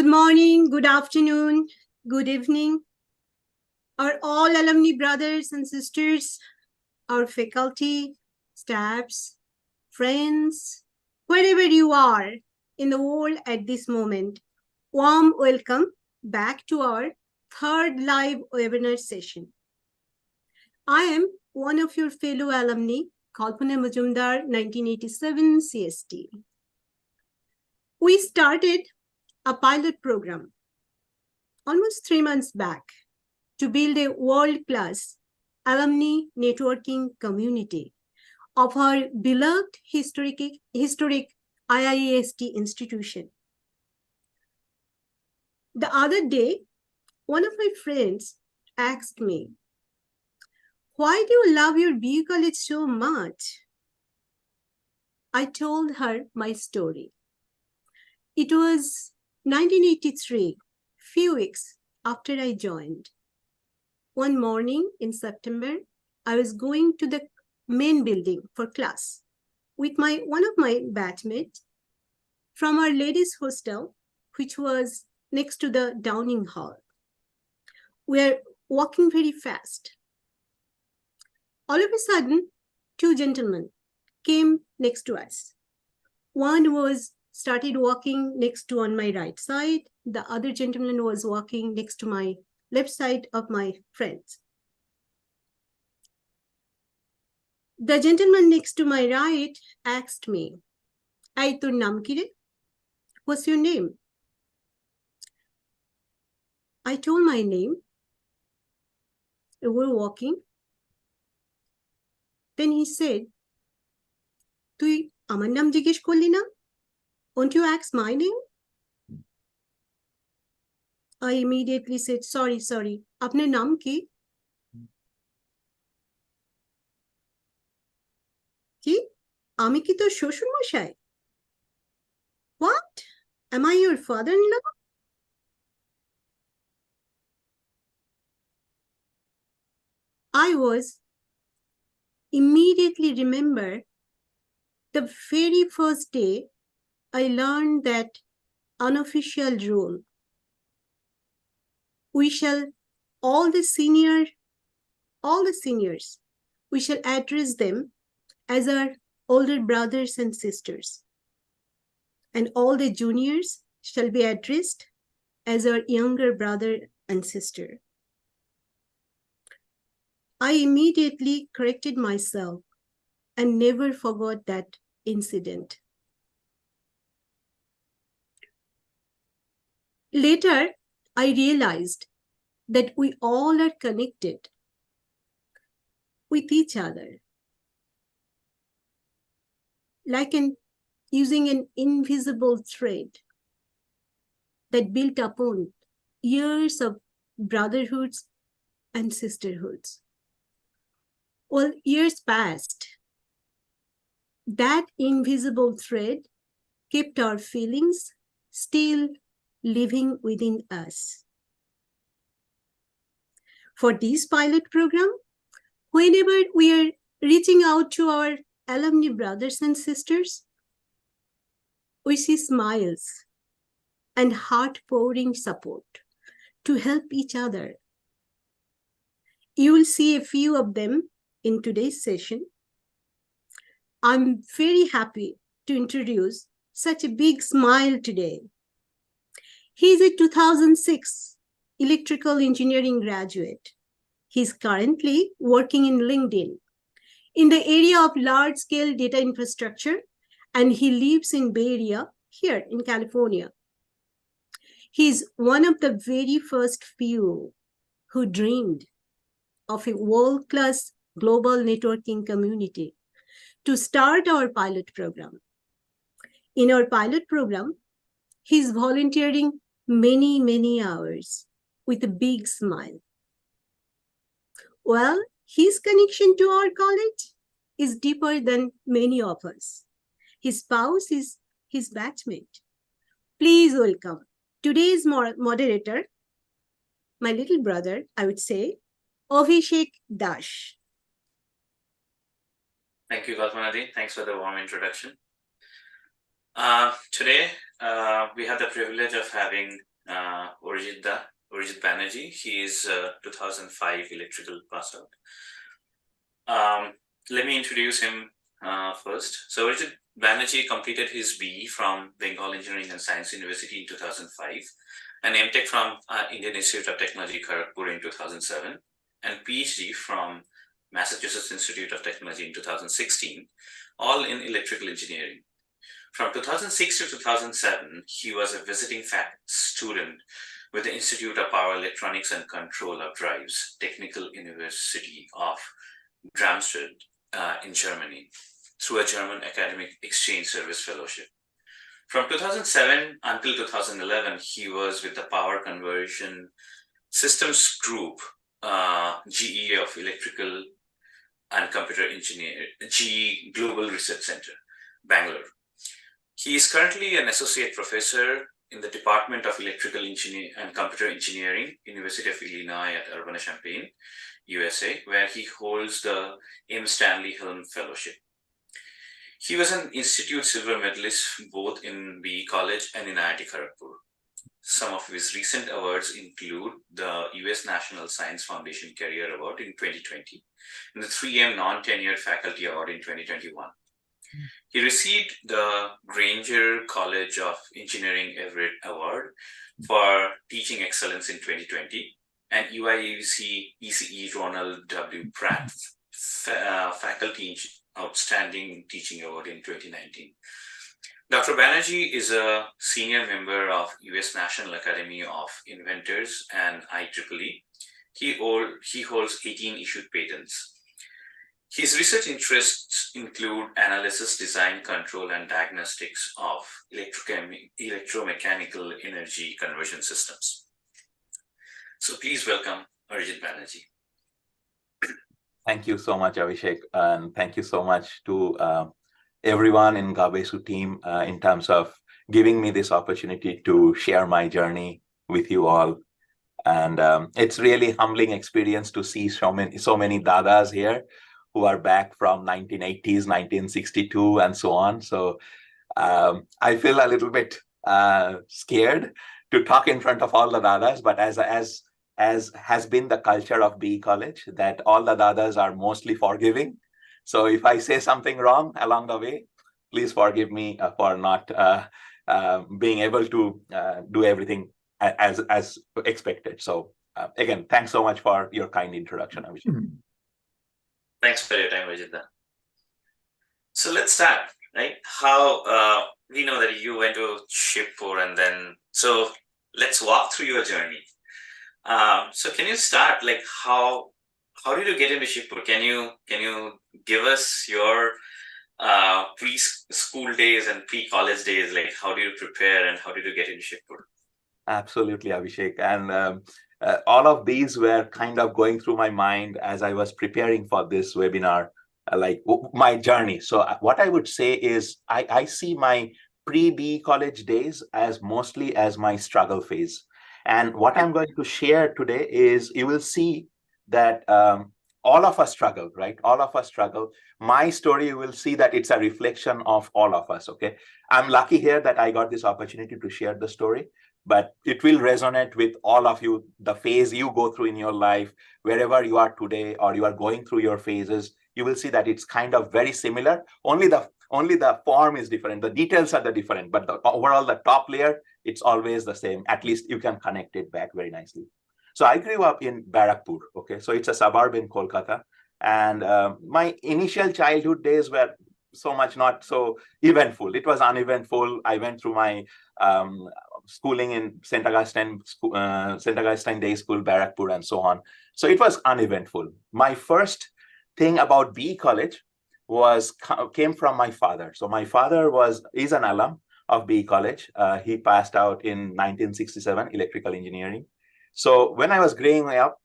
Good morning, good afternoon, good evening. Our all alumni brothers and sisters, our faculty, staffs, friends, wherever you are in the world at this moment, warm welcome back to our third live webinar session. I am one of your fellow alumni, Kalpana Majumdar, 1987 CST. We started a pilot program almost 3 months back to build a world-class alumni networking community of our beloved historic IIEST institution. The other day, one of my friends asked me, "Why do you love your BU college so much?" I told her my story. It was 1983, few weeks after I joined. One morning in September, I was going to the main building for class with one of my batchmates from our ladies' hostel, which was next to the Downing Hall. We were walking very fast. All of a sudden, two gentlemen came next to us. One started walking next to on my right side. The other gentleman was walking next to my left side of my friends. The gentleman next to my right asked me, "Ai tor naam ki re? What's your name?" I told my name. We were walking. Then he said, "Tui amar naam jiggesh korli na? Won't you ask my name?" I immediately said, sorry, apne naam ki? Ki? Ami ki to shoshur moshai. What? Am I your father-in-law? I was immediately remember the very first day I learned that unofficial rule. We shall, all the seniors, we shall address them as our older brothers and sisters. And all the juniors shall be addressed as our younger brother and sister. I immediately corrected myself and never forgot that incident. Later, I realized that we all are connected with each other, like using an invisible thread that built upon years of brotherhoods and sisterhoods. Well, years passed. That invisible thread kept our feelings still living within us. For this pilot program, whenever we are reaching out to our alumni brothers and sisters, we see smiles and heart-pouring support to help each other. You will see a few of them in today's session. I'm very happy to introduce such a big smile today. He's a 2006 electrical engineering graduate. He's currently working in LinkedIn in the area of large-scale data infrastructure, and he lives in Bay Area here in California. He's one of the very first few who dreamed of a world-class global networking community to start our pilot program. In our pilot program, he's volunteering many hours with a big smile. Well, his connection to our college is deeper than many of us. His spouse is his batchmate. Please welcome today's moderator, my little brother, I would say, Abhishek Dash. Thank you, Kalpana. Thanks for the warm introduction. Today, we have the privilege of having Arijit Banerjee. He is 2005 electrical pass out. Let me introduce him first. So Arijit Banerjee completed his BE from Bengal Engineering and Science University in 2005, and MTech from Indian Institute of Technology, Kharagpur in 2007, and PhD from Massachusetts Institute of Technology in 2016, all in electrical engineering. From 2006 to 2007, he was a visiting student with the Institute of Power Electronics and Control of Drives, Technical University of Darmstadt in Germany, through a German Academic Exchange Service Fellowship. From 2007 until 2011, he was with the Power Conversion Systems Group, GE of Electrical and Computer Engineer, GE Global Research Center, Bangalore. He is currently an associate professor in the Department of Electrical Engineering and Computer Engineering, University of Illinois at Urbana-Champaign, USA, where he holds the M. Stanley Helm Fellowship. He was an Institute Silver Medalist both in BE College and in IIT Kharagpur. Some of his recent awards include the US National Science Foundation Career Award in 2020 and the 3M Non-Tenured Faculty Award in 2021. He received the Granger College of Engineering Everett Award for Teaching Excellence in 2020 and UIUC ECE Ronald W. Pratt Faculty Outstanding Teaching Award in 2019. Dr. Banerjee is a senior member of US National Academy of Inventors and IEEE. He holds 18 issued patents. His research interests include analysis, design, control, and diagnostics of electromechanical energy conversion systems. So please welcome Arijit Banerjee. Thank you so much, Abhishek, and thank you so much to everyone in GAABESU team in terms of giving me this opportunity to share my journey with you all. And it's really humbling experience to see so many dadas here who are back from 1980s, 1962, and so on. So I feel a little bit scared to talk in front of all the dadas, but as has been the culture of BE College, that all the dadas are mostly forgiving. So if I say something wrong along the way, please forgive me for not being able to do everything as expected. So again, thanks so much for your kind introduction, Abhishek. Thanks for your time, Arijit. So let's start, right? How we know that you went to Shibpur, and then so let's walk through your journey. So can you start, like, how did you get into Shibpur? Can you give us your pre-school days and pre-college days? Like, how do you prepare and how did you get into Shibpur? Absolutely, Abhishek. And all of these were kind of going through my mind as I was preparing for this webinar, like my journey. So what I would say is I see my pre-BE college days as mostly as my struggle phase. And what I'm going to share today is you will see that all of us struggle, right? All of us struggle. My story, you will see that it's a reflection of all of us, okay? I'm lucky here that I got this opportunity to share the story, but it will resonate with all of you, the phase you go through in your life, wherever you are today, or you are going through your phases, you will see that it's kind of very similar. Only the form is different. The details are the different, but overall, the top layer, it's always the same. At least you can connect it back very nicely. So I grew up in Barakpur, okay? So it's a suburb in Kolkata. And my initial childhood days were so much not so eventful. It was uneventful. I went through my schooling in St. Augustine Day School, Barakpur, and so on. So it was uneventful. My first thing about BE College came from my father. So my father is an alum of BE College. He passed out in 1967, electrical engineering. So when I was growing up,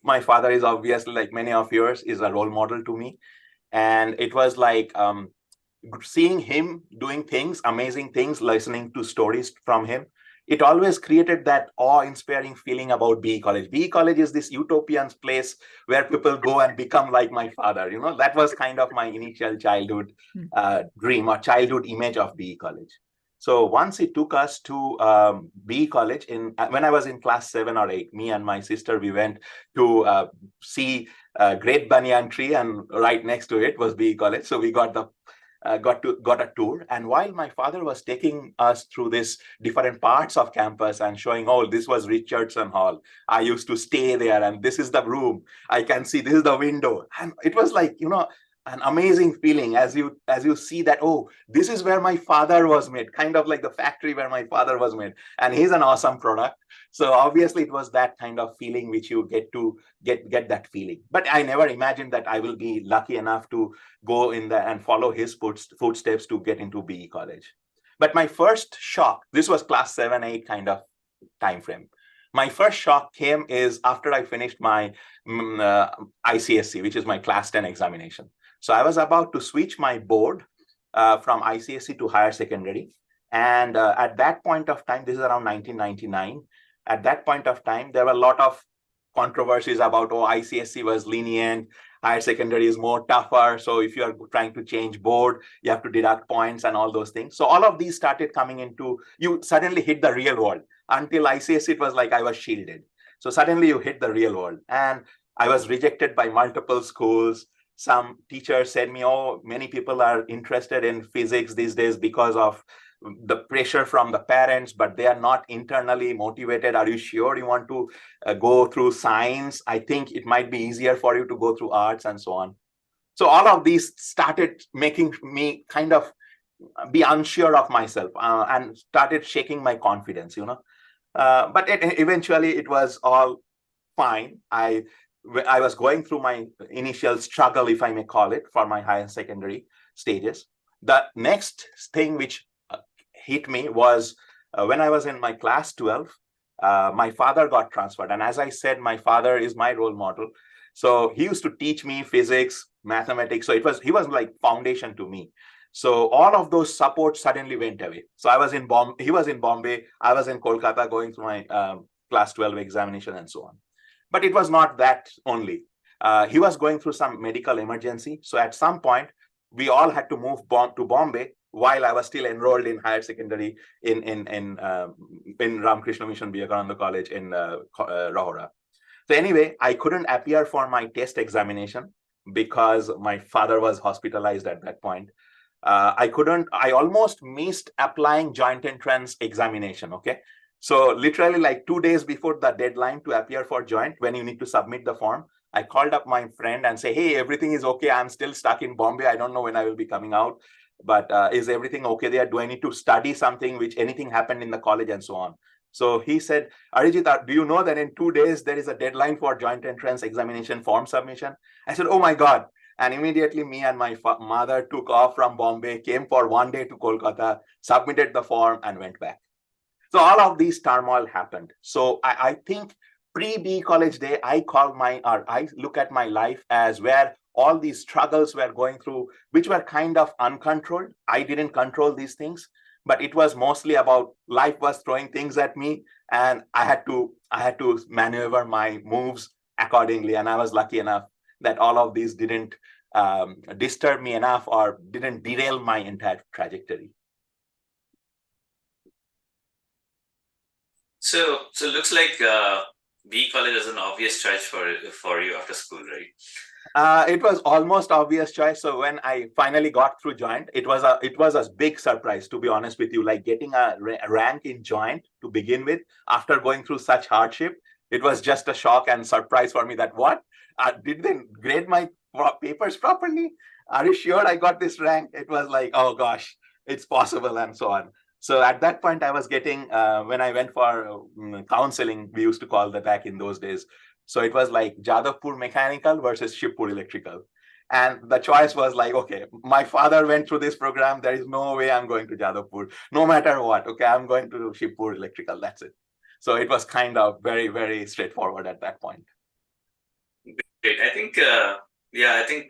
my father is obviously, like many of yours, is a role model to me. And it was like seeing him doing things, amazing things, listening to stories from him. It always created that awe-inspiring feeling about BE College. BE College is this utopian place where people go and become like my father. You know, that was kind of my initial childhood dream or childhood image of BE College. So once he took us to BE College when I was in class 7 or 8, me and my sister, we went to see Great Banyan Tree, and right next to it was BE College. So we got a tour. And while my father was taking us through this different parts of campus and showing, oh, this was Richardson Hall. I used to stay there, and this is the room. I can see this is the window. And it was like, an amazing feeling as you see that, oh, this is where my father was made, kind of like the factory where my father was made, and he's an awesome product. So obviously it was that kind of feeling which you get that feeling. But I never imagined that I will be lucky enough to go in there and follow his footsteps to get into BE College. But my first shock, this was class 7, 8 kind of time frame. My first shock came is after I finished my ICSE, which is my class 10 examination. So I was about to switch my board from ICSE to higher secondary. And at that point of time, this is around 1999. At that point of time, there were a lot of controversies about, oh, ICSE was lenient, higher secondary is more tougher. So if you are trying to change board, you have to deduct points and all those things. So all of these started coming into, you suddenly hit the real world. Until ICSE, it was like I was shielded. So suddenly you hit the real world. And I was rejected by multiple schools. Some teachers said me, oh, many people are interested in physics these days because of the pressure from the parents, but they are not internally motivated. Are you sure you want to go through science? I think it might be easier for you to go through arts and so on. So all of these started making me kind of be unsure of myself and started shaking my confidence, But eventually it was all fine. I was going through my initial struggle, if I may call it, for my higher secondary stages. The next thing which hit me was when I was in my class 12, my father got transferred. And as I said, my father is my role model. So he used to teach me physics, mathematics. So he was like foundation to me. So all of those supports suddenly went away. So I was in Bombay, he was in Bombay, I was in Kolkata going through my class 12 examination and so on. But it was not that only. He was going through some medical emergency. So at some point, we all had to move to Bombay while I was still enrolled in higher secondary in Ramakrishna Mission Vivekananda College in Rohora. So anyway, I couldn't appear for my test examination because my father was hospitalized at that point. I almost missed applying joint entrance examination, okay? So literally like 2 days before the deadline to appear for joint, when you need to submit the form, I called up my friend and say, hey, everything is okay. I'm still stuck in Bombay. I don't know when I will be coming out, but is everything okay there? Do I need to study something, anything happened in the college and so on? So he said, Arijit, do you know that in 2 days, there is a deadline for joint entrance examination form submission? I said, oh my God. And immediately me and my mother took off from Bombay, came for 1 day to Kolkata, submitted the form and went back. So all of these turmoil happened. So I think pre-BE college day, I look at my life as where all these struggles were going through, which were kind of uncontrolled. I didn't control these things, but it was mostly about life was throwing things at me, and I had to maneuver my moves accordingly. And I was lucky enough that all of these didn't disturb me enough or didn't derail my entire trajectory. So it looks like BE college is an obvious choice for you after school, right? It was almost obvious choice. So when I finally got through joint, it was a big surprise, to be honest with you. Like getting a rank in joint to begin with, after going through such hardship, it was just a shock and surprise for me that what? Did they grade my papers properly? Are you sure I got this rank? It was like, oh gosh, it's possible and so on. So at that point, I was getting, when I went for counseling, we used to call that back in those days. So it was like Jadavpur Mechanical versus Shibpur Electrical. And the choice was like, okay, my father went through this program. There is no way I'm going to Jadavpur, no matter what. Okay, I'm going to Shibpur Electrical. That's it. So it was kind of very, very straightforward at that point. Great. I think, I think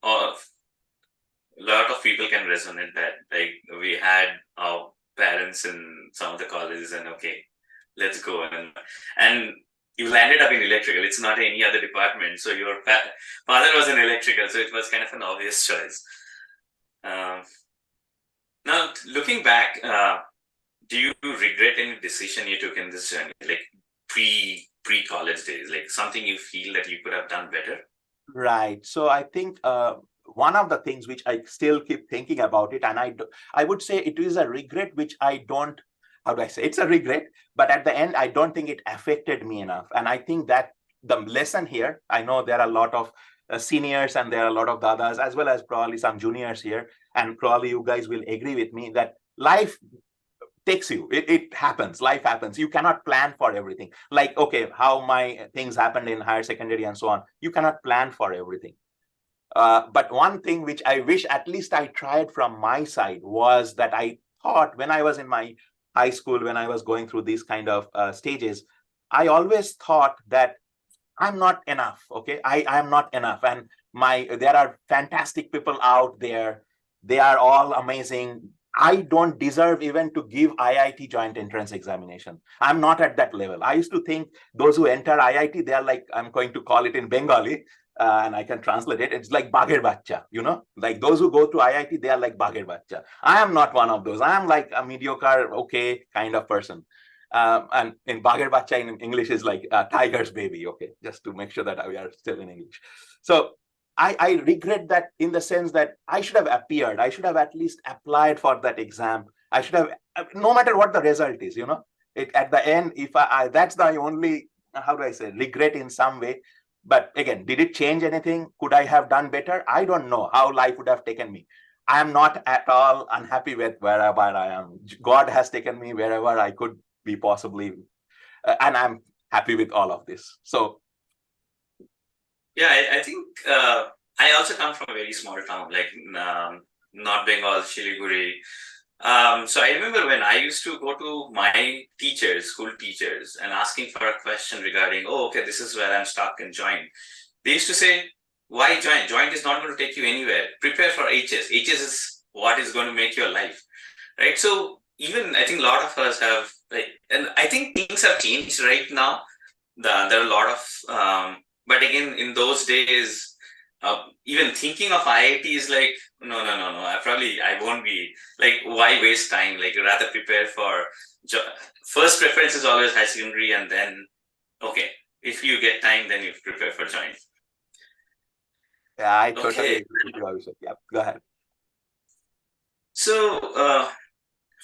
a lot of people can resonate that. Like we had our parents in some of the colleges and okay, let's go. And you landed up in electrical. It's not any other department. So your father was in electrical. So it was kind of an obvious choice. Now, looking back, do you regret any decision you took in this journey, like pre-college days, like something you feel that you could have done better? Right. So I think one of the things which I still keep thinking about it, and I would say it is a regret which I don't, how do I say, it's a regret, but at the end, I don't think it affected me enough. And I think that the lesson here, I know there are a lot of seniors and there are a lot of dadas, as well as probably some juniors here, and probably you guys will agree with me that life takes you. It happens. Life happens. You cannot plan for everything. Like, okay, how my things happened in higher secondary and so on. You cannot plan for everything. But one thing which I wish at least I tried from my side was that I thought when I was in my high school, when I was going through these kind of stages, I always thought that I'm not enough. Okay, I'm not enough, and there are fantastic people out there. They are all amazing. I don't deserve even to give IIT joint entrance examination. I'm not at that level. I used to think those who enter IIT, they are like, I'm going to call it in Bengali, and I can translate it. It's like bagher bacha, like those who go to IIT, they are like bagher bacha. I am not one of those. I am like a mediocre, okay kind of person. And in bagher bacha in English is like tiger's baby. Okay, just to make sure that we are still in English. So I regret that in the sense that I should have appeared. I should have at least applied for that exam. I should have, no matter what the result is, it at the end, if that's the only, how do I say, regret in some way. But again, did it change anything? Could I have done better? I don't know how life would have taken me. I am not at all unhappy with wherever I am. God has taken me wherever I could be possibly, and I'm happy with all of this. So yeah, I think I also come from a very small town, like North Bengal, Shiliguri. So I remember when I used to go to my teachers, school teachers, and asking for a question regarding, oh, okay, this is where I'm stuck and join. They used to say, why join? Join is not going to take you anywhere. Prepare for HS. HS is what is going to make your life, right? So even I think a lot of us have, and I think things have changed right now. There are a lot of, but again, in those days, even thinking of IIT is like, no. I won't be, like, why waste time? Like, rather prepare for, first preference is always high secondary, and then, okay, if you get time, then you prepare for join. Yeah, I totally agree with you, Abhishek. Yeah, go ahead. So,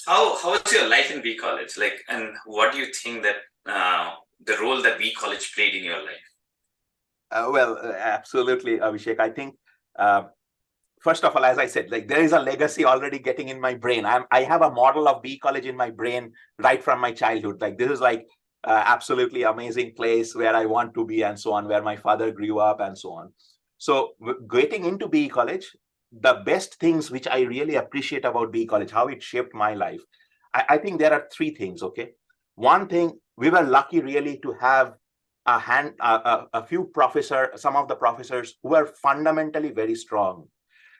how is your life in B College? Like, and what do you think that the role that B College played in your life? Well, absolutely, Abhishek. I think, first of all, as I said, like there is a legacy already getting in my brain. I have a model of B College in my brain right from my childhood. Like this is like absolutely amazing place where I want to be and so on, where my father grew up and so on. So getting into B College, the best things which I really appreciate about B College, how it shaped my life. I think there are three things, okay? One thing, we were lucky really to have a few professors, some of the professors who were fundamentally very strong.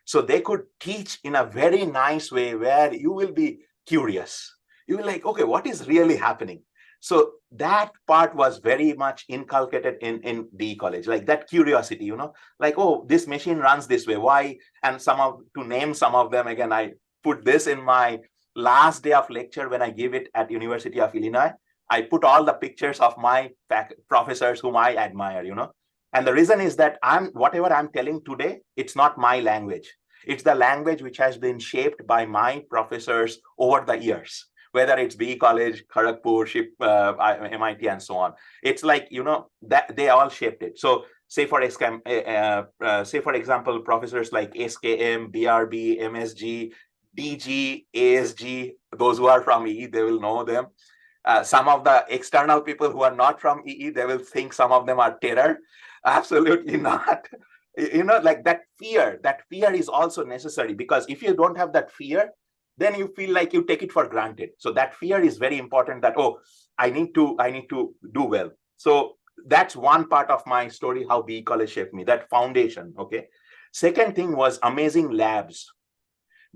So they could teach in a very nice way where you will be curious. You will like, okay, what is really happening? So that part was very much inculcated in B College, like that curiosity, like, oh, this machine runs this way. Why? And to name some of them, again, I put this in my last day of lecture when I gave it at University of Illinois. I put all the pictures of my professors whom I admire, And the reason is that whatever I'm telling today, it's not my language. It's the language which has been shaped by my professors over the years, whether it's B College, Kharagpur, MIT, and so on. It's like, that they all shaped it. So say for example, professors like SKM, BRB, MSG, DG, ASG, those who are from EE, they will know them. Some of the external people who are not from EE, they will think some of them are terror. Absolutely not. Like that fear is also necessary, because if you don't have that fear, then you feel like you take it for granted. So that fear is very important, that, oh, I need to do well. So that's one part of my story, how B College shaped me, that foundation. Okay. Second thing was amazing labs.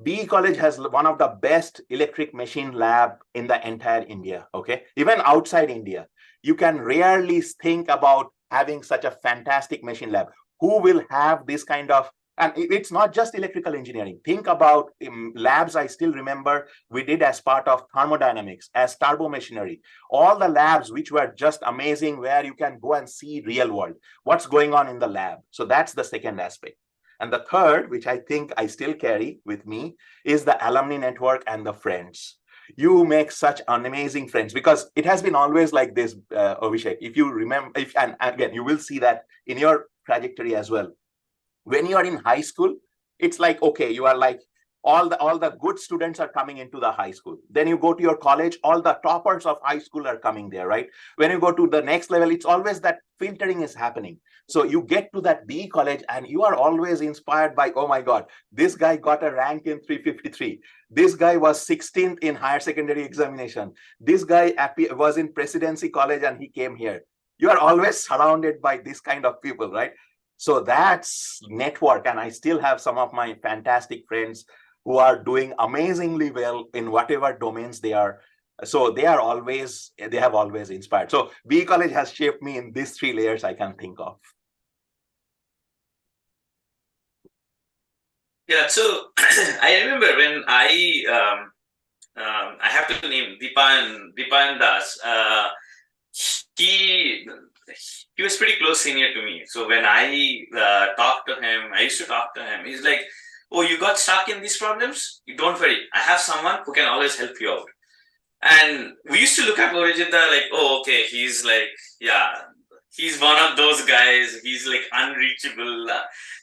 B College has one of the best electric machine lab in the entire India, okay? Even outside India, you can rarely think about having such a fantastic machine lab. Who will have this kind of And it's not just electrical engineering. Think about labs. I still remember we did as part of thermodynamics, as turbo machinery, all the labs which were just amazing, where you can go and see real world, what's going on in the lab. So that's the second aspect. And the third, which I think I still carry with me, is the alumni network and the friends. You make such amazing friends, because it has been always like this, Abhishek. If you remember, and again, you will see that in your trajectory as well. When you are in high school, it's like, okay, you are like, all the good students are coming into the high school. Then you go to your college, all the toppers of high school are coming there, right? When you go to the next level, it's always that filtering is happening. So you get to that B college and you are always inspired by, oh my God, this guy got a rank in 353. This guy was 16th in higher secondary examination. This guy was in presidency college and he came here. You are always surrounded by this kind of people, right? So that's network. And I still have some of my fantastic friends who are doing amazingly well in whatever domains they are. So they have always inspired. So B College has shaped me in these three layers I can think of. Yeah, so I remember when I have to name Dipan Das. He was pretty close senior to me. So when I used to talk to him. He's like, "Oh, you got stuck in these problems? Don't worry. I have someone who can always help you out." And we used to look at Arijit like, "Oh, okay, he's like, yeah, he's one of those guys. He's like unreachable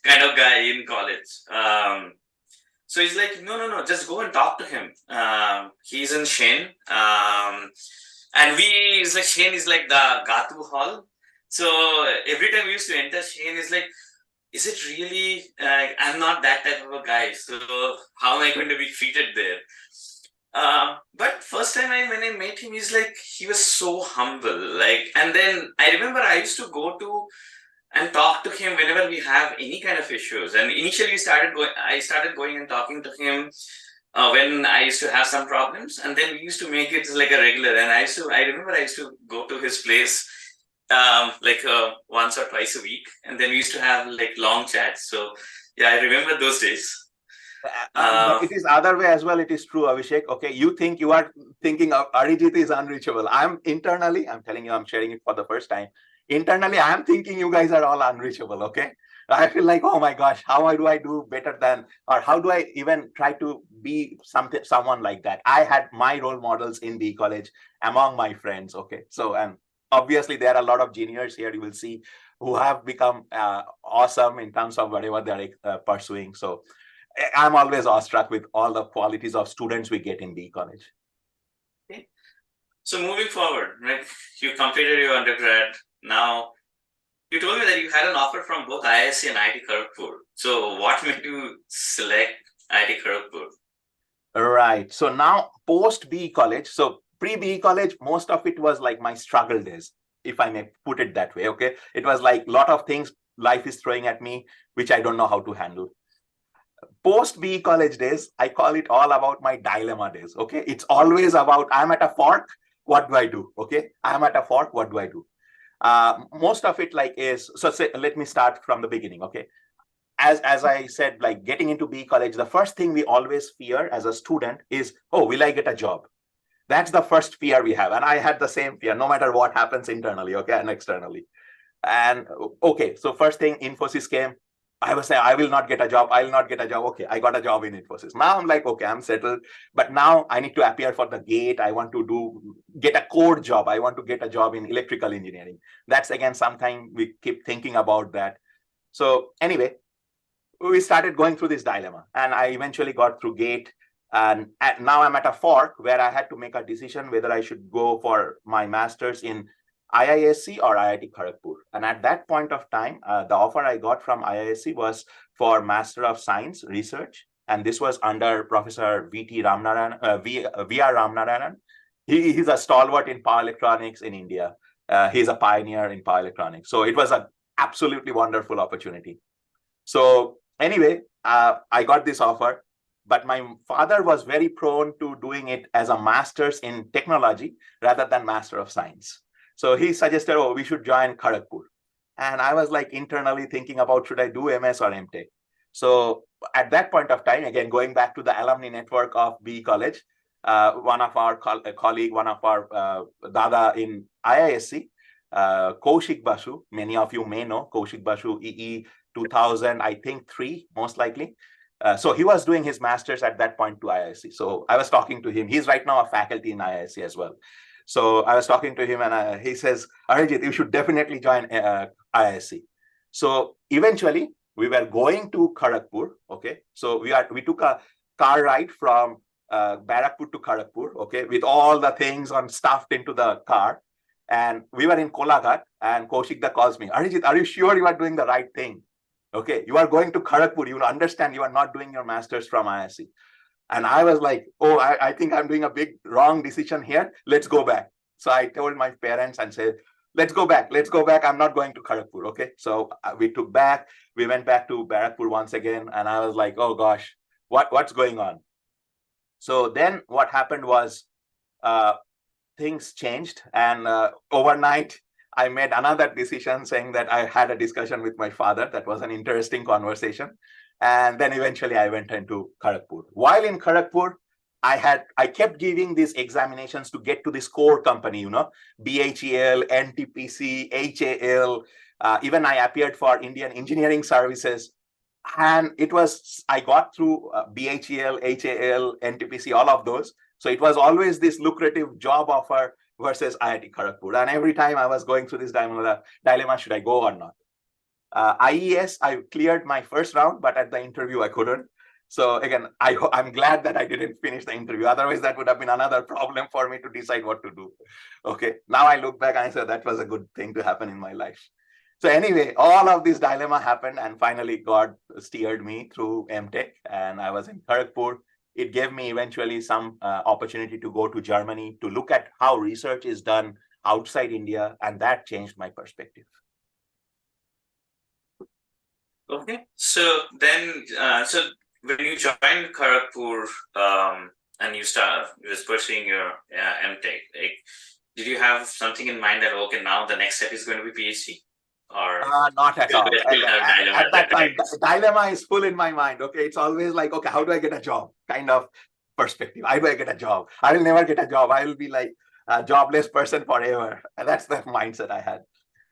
kind of guy in college." So he's like, no, just go and talk to him. He's in Shane. And Shane is like the Gatu hall. So every time we used to enter Shane, is like, is it really, I'm not that type of a guy. So how am I going to be treated there? But first time when I met him, he was so humble. And then I remember I used to go to and talk to him whenever we have any kind of issues. And initially I started going and talking to him when I used to have some problems, and then we used to make it like a regular. And I remember I used to go to his place once or twice a week, and then we used to have like long chats. So yeah, I remember those days. But it is other way as well. It is true, Abhishek. Okay, you are thinking of Arijit is unreachable. I'm telling you, I'm sharing it for the first time. Internally, I'm thinking you guys are all unreachable. Okay, I feel like, oh my gosh, how do I do better than, or how do I even try to be someone like that? I had my role models in B College among my friends. Okay, so, and obviously there are a lot of juniors here, you will see, who have become awesome in terms of whatever they're pursuing. So I'm always awestruck with all the qualities of students we get in B College. Okay. So moving forward, right? You completed your undergrad. Now, you told me that you had an offer from both IISc and IIT Kharagpur. So what made you select IIT Kharagpur? Right. So now post B College, so pre-B College, most of it was like my struggle days, if I may put it that way. Okay. It was like a lot of things life is throwing at me, which I don't know how to handle. Post B College days, I call it all about my dilemma days. Okay. It's always about, I'm at a fork. What do I do? Okay. I'm at a fork. What do I do? Most of it let me start from the beginning. Okay. As I said, like getting into B College, the first thing we always fear as a student is, oh, will I get a job? That's the first fear we have. And I had the same fear, no matter what happens internally, okay, and externally. And okay, so first thing, Infosys came. I was saying, I will not get a job. I will not get a job. Okay, I got a job in Infosys. Now I'm like, okay, I'm settled. But now I need to appear for the gate. I want to get a core job. I want to get a job in electrical engineering. That's again, something we keep thinking about that. So anyway, we started going through this dilemma. And I eventually got through gate. And now I'm at a fork where I had to make a decision whether I should go for my master's in IISc or IIT Kharagpur. And at that point of time, the offer I got from IISc was for Master of Science Research. And this was under Professor V.R. Ramnarayanan. He's a stalwart in power electronics in India. He's a pioneer in power electronics. So it was an absolutely wonderful opportunity. So anyway, I got this offer. But my father was very prone to doing it as a master's in technology rather than Master of Science. So he suggested, oh, we should join Kharagpur. And I was like internally thinking about, should I do MS or MTech? So at that point of time, again, going back to the alumni network of BE College, one of our colleague, one of our dada in IISc, Kaushik Basu, many of you may know Kaushik Basu, EE 2000, I think 3, most likely. So he was doing his master's at that point to IISc. So I was talking to him. He's right now a faculty in IISc as well. So I was talking to him and he says, Arijit, you should definitely join IISc. So eventually we were going to Kharagpur. Okay. So we took a car ride from Barakpur to Kharagpur. Okay. With all the things stuffed into the car. And we were in Kolaghat and Kaushik calls me, Arijit, are you sure you are doing the right thing? Okay, you are going to Kharagpur. You will understand you are not doing your master's from IISc. And I was like, oh, I think I'm doing a big wrong decision here. Let's go back. So I told my parents and said, let's go back. Let's go back. I'm not going to Kharagpur. Okay. So we went back to Barakpur once again. And I was like, oh gosh, what's going on? So then what happened was things changed. And overnight, I made another decision saying that I had a discussion with my father. That was an interesting conversation. And then eventually I went into Kharagpur. While in Kharagpur, I kept giving these examinations to get to this core company, BHEL, NTPC, HAL. Even I appeared for Indian Engineering Services. And I got through BHEL, HAL, NTPC, all of those. So it was always this lucrative job offer versus IIT Kharagpur. And every time I was going through this dilemma, should I go or not? IES, I cleared my first round, but at the interview, I couldn't. So again, I'm glad that I didn't finish the interview. Otherwise, that would have been another problem for me to decide what to do. Okay, now I look back and I say that was a good thing to happen in my life. So anyway, all of this dilemma happened and finally God steered me through MTech and I was in Kharagpur. It gave me eventually some opportunity to go to Germany to look at how research is done outside India, and that changed my perspective. Okay, so then, when you joined Kharagpur and you was pursuing your MTech, did you have something in mind that okay, now the next step is going to be PhD? Or not at all. At that time, dilemma is full in my mind. Okay, it's always like, okay, how do I get a job? Kind of perspective. How do I get a job? I will never get a job. I will be like a jobless person forever. And that's the mindset I had.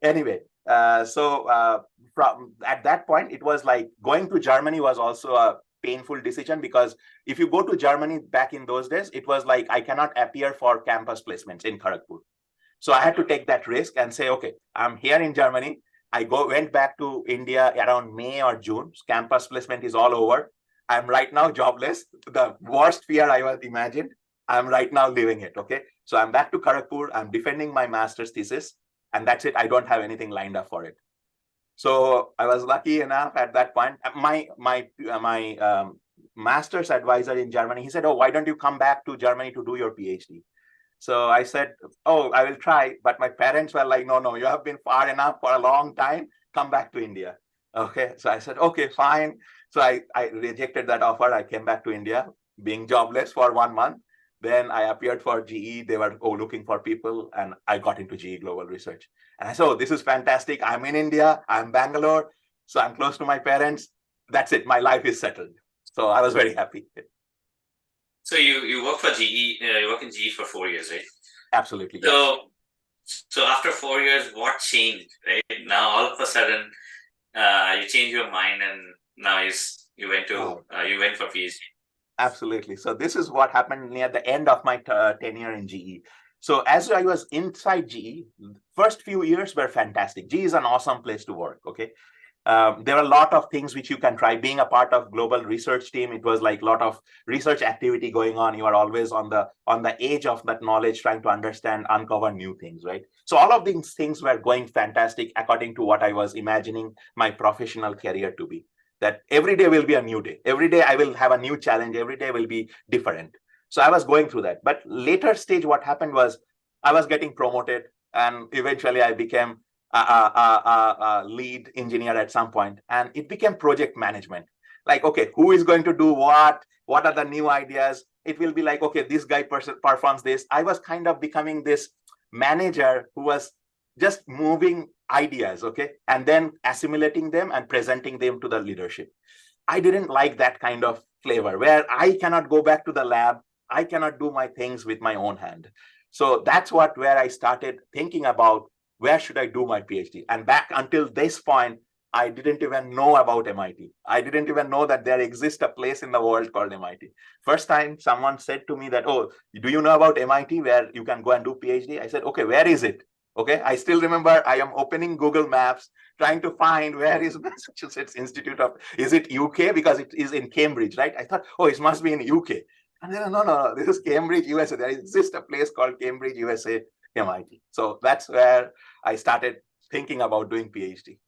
Anyway, from at that point, it was like going to Germany was also a painful decision because if you go to Germany back in those days, it was like I cannot appear for campus placements in Kharagpur. So I had to take that risk and say, okay, I'm here in Germany. I went back to India around May or June. Campus placement is all over. I'm right now jobless. The worst fear I was imagined. I'm right now living it. Okay. So I'm back to Kharagpur. I'm defending my master's thesis. And that's it. I don't have anything lined up for it. So I was lucky enough at that point. My master's advisor in Germany, he said, oh, why don't you come back to Germany to do your PhD? So I said, oh, I will try. But my parents were like, no, you have been far enough for a long time. Come back to India. Okay. So I said, okay, fine. So I rejected that offer. I came back to India being jobless for 1 month. Then I appeared for GE. They were looking for people. And I got into GE Global Research. And I said, oh, this is fantastic. I'm in India. I'm Bangalore. So I'm close to my parents. That's it. My life is settled. So I was very happy. So you work for GE, you work in GE for 4 years, right? Absolutely. Yes. So after 4 years, what changed, right? Now all of a sudden, you changed your mind, and now you went for PhD. Absolutely. So this is what happened near the end of my tenure in GE. So as I was inside GE, first few years were fantastic. GE is an awesome place to work. Okay. There are a lot of things which you can try. Being a part of global research team, it was like a lot of research activity going on. You are always on the edge of that knowledge, trying to understand, uncover new things, right? So all of these things were going fantastic according to what I was imagining my professional career to be. That every day will be a new day. Every day I will have a new challenge. Every day will be different. So I was going through that. But later stage, what happened was I was getting promoted, and eventually I became a lead engineer at some point, and it became project management. Like, okay, who is going to do what? What are the new ideas? It will be like, okay, this guy performs this. I was kind of becoming this manager who was just moving ideas, okay, and then assimilating them and presenting them to the leadership. I didn't like that kind of flavor where I cannot go back to the lab. I cannot do my things with my own hand. So that's where I started thinking about where should I do my PhD. And back until this point, I didn't even know about MIT. I didn't even know that there exists a place in the world called MIT. First time someone said to me that, oh, do you know about MIT where you can go and do PhD? I said, okay, where is it? Okay, I still remember I am opening Google Maps, trying to find where is Massachusetts Institute of, is it UK? Because it is in Cambridge, right? I thought, oh, it must be in UK. And then, no, this is Cambridge, USA. There exists a place called Cambridge, USA, MIT. So that's where I started thinking about doing PhD.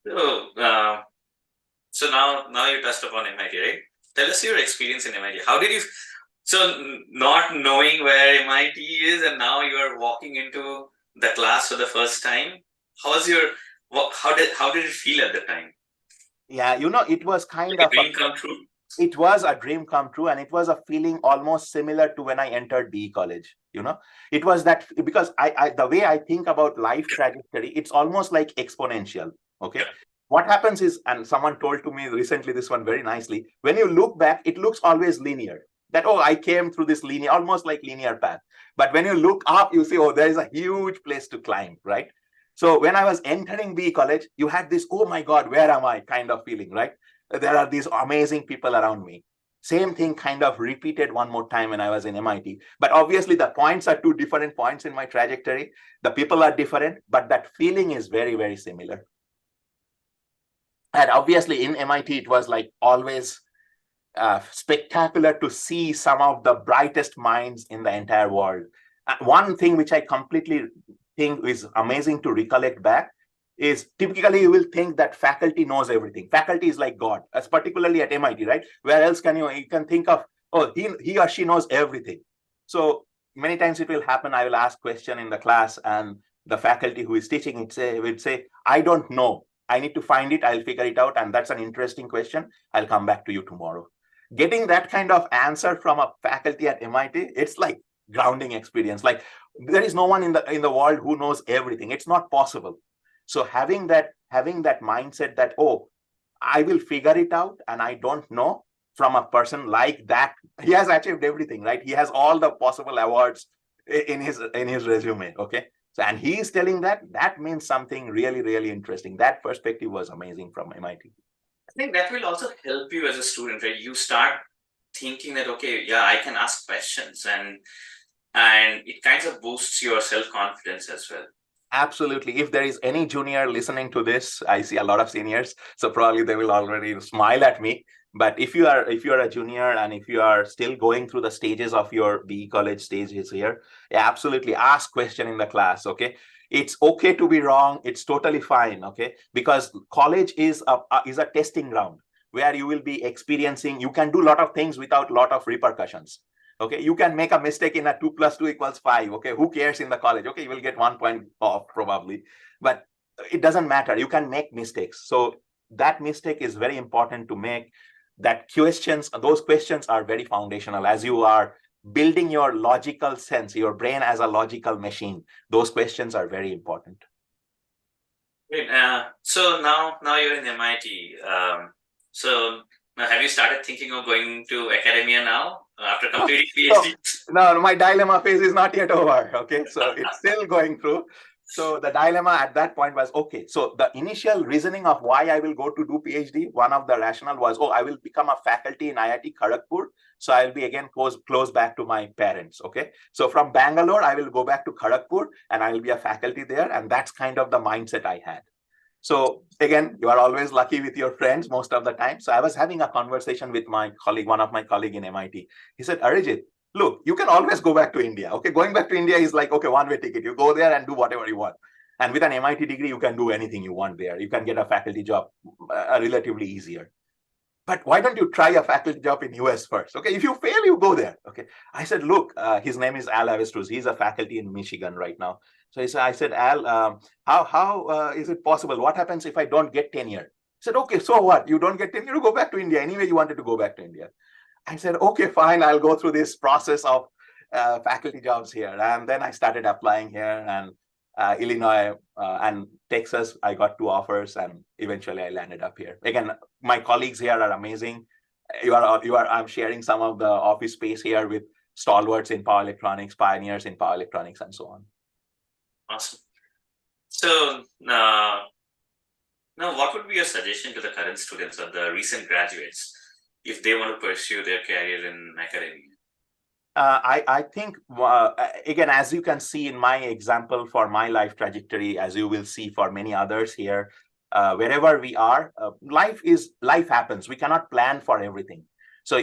So now you touched upon MIT, right? Tell us your experience in MIT. How did you, so not knowing where MIT is and now you are walking into the class for the first time. How did it feel at the time? Yeah, it was kind like of a dream come true. It was a dream come true, and it was a feeling almost similar to when I entered BE college. It was that, because the way I think about life trajectory, it's almost like exponential. Okay. Yeah. What happens is, and someone told to me recently this one very nicely, when you look back, it looks always linear. That, oh, I came through this linear, almost like linear path. But when you look up, you see, oh, there is a huge place to climb, right? So when I was entering BE college, you had this, oh my God, where am I kind of feeling, right? There are these amazing people around me. Same thing kind of repeated one more time when I was in MIT. But obviously the points are two different points in my trajectory. The people are different, but that feeling is very, very similar. And obviously in MIT, it was like always spectacular to see some of the brightest minds in the entire world. One thing which I completely think is amazing to recollect back is typically you will think that faculty knows everything. Faculty is like God, as particularly at MIT, right? Where else can you can think of, oh, he or she knows everything. So many times it will happen, I will ask question in the class and the faculty who is teaching it will say, I don't know. I need to find it. I'll figure it out. And that's an interesting question. I'll come back to you tomorrow. Getting that kind of answer from a faculty at MIT, it's like grounding experience. Like there is no one in the world who knows everything. It's not possible. So having that mindset that, oh, I will figure it out and I don't know, from a person like that, he has achieved everything, right? He has all the possible awards in his resume. Okay. So, and he is telling that means something really, really interesting. That perspective was amazing from MIT. I think that will also help you as a student, right? You start thinking that, okay, yeah, I can ask questions, and it kind of boosts your self-confidence as well. Absolutely. If there is any junior listening to this, I see a lot of seniors, so probably they will already smile at me. But if you are a junior and if you are still going through the stages of your BE college stages here, absolutely ask question in the class. Okay, it's okay to be wrong. It's totally fine. Okay, because college is a testing ground where you will be experiencing. You can do a lot of things without a lot of repercussions. Okay, you can make a mistake in a 2 + 2 = 5. Okay, who cares in the college? Okay, you will get 1 point off probably, but it doesn't matter. You can make mistakes. So that mistake is very important to make. Those questions are very foundational as you are building your logical sense, your brain as a logical machine. Those questions are very important. Great. So now you're in MIT. So now have you started thinking of going to academia now after completing PhD? No, my dilemma phase is not yet over. Okay, so it's still going through. So the dilemma at that point was, okay, so the initial reasoning of why I will go to do PhD, one of the rationale was, oh, I will become a faculty in IIT Kharagpur. So I'll be again close back to my parents. Okay, so from Bangalore, I will go back to Kharagpur and I will be a faculty there. And that's kind of the mindset I had. So again, you are always lucky with your friends most of the time. So I was having a conversation with my colleague, one of my colleagues in MIT. He said, Arijit, look, you can always go back to India. Okay, going back to India is like, okay, one-way ticket. You go there and do whatever you want. And with an MIT degree, you can do anything you want there. You can get a faculty job relatively easier. But why don't you try a faculty job in US first? Okay, if you fail, you go there. Okay, I said, look, his name is Al Avestruz. He's a faculty in Michigan right now. So I said, Al, how is it possible? What happens if I don't get tenure? He said, okay, so what? You don't get tenure, you go back to India. Anyway, you wanted to go back to India. I said, okay, fine. I'll go through this process of faculty jobs here. And then I started applying here. And Illinois, and Texas. I got 2 offers, and eventually I landed up here. Again, my colleagues here are amazing. I'm sharing some of the office space here with stalwarts in power electronics, pioneers in power electronics, and so on. Awesome. So now what would be your suggestion to the current students or the recent graduates if they want to pursue their career in academia? I think, again, as you can see in my example for my life trajectory, as you will see for many others here, wherever we are, life happens. We cannot plan for everything. So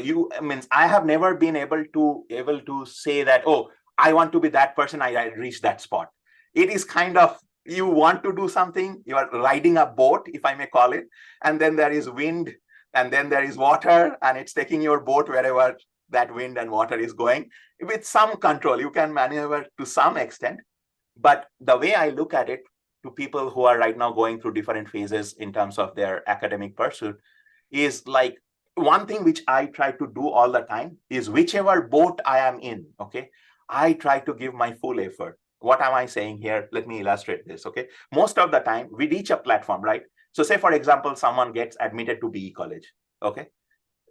I have never been able to say that, oh, I want to be that person, I reach that spot. It is kind of, you want to do something, you are riding a boat, if I may call it, and then there is wind, and then there is water, and it's taking your boat wherever that wind and water is going. With some control, you can maneuver to some extent. But the way I look at it, to people who are right now going through different phases in terms of their academic pursuit, is like, one thing which I try to do all the time is whichever boat I am in, okay, I try to give my full effort. What am I saying here? Let me illustrate this, okay? Most of the time, we reach a platform, right? So say, for example, someone gets admitted to BE college, okay?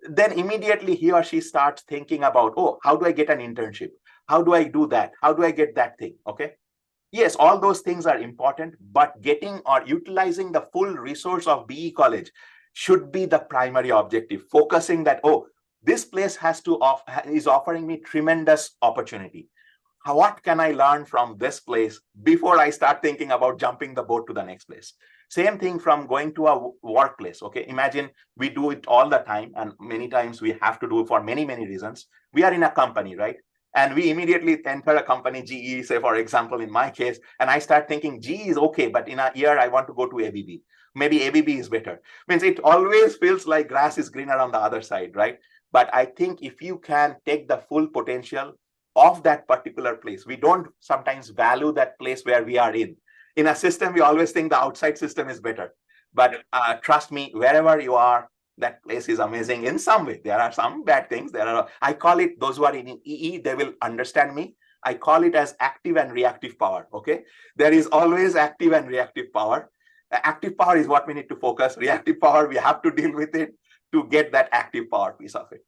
Then immediately he or she starts thinking about, oh, how do I get an internship? How do I do that? How do I get that thing, okay? Yes, all those things are important, but getting or utilizing the full resource of BE college should be the primary objective, focusing that, oh, this place is offering me tremendous opportunity. What can I learn from this place before I start thinking about jumping the boat to the next place? Same thing from going to a workplace, okay? Imagine we do it all the time, and many times we have to do it for many, many reasons. We are in a company, right? And we immediately enter a company, GE, say, for example, in my case, and I start thinking GE is okay, but in a year, I want to go to ABB. Maybe ABB is better. Means it always feels like grass is greener on the other side, right? But I think if you can take the full potential of that particular place, we don't sometimes value that place where we are in. In a system, we always think the outside system is better. But trust me, wherever you are, that place is amazing in some way. There are some bad things. I call it, those who are in EE, they will understand me. I call it as active and reactive power, okay? There is always active and reactive power. Active power is what we need to focus. Reactive power, we have to deal with it to get that active power piece of it.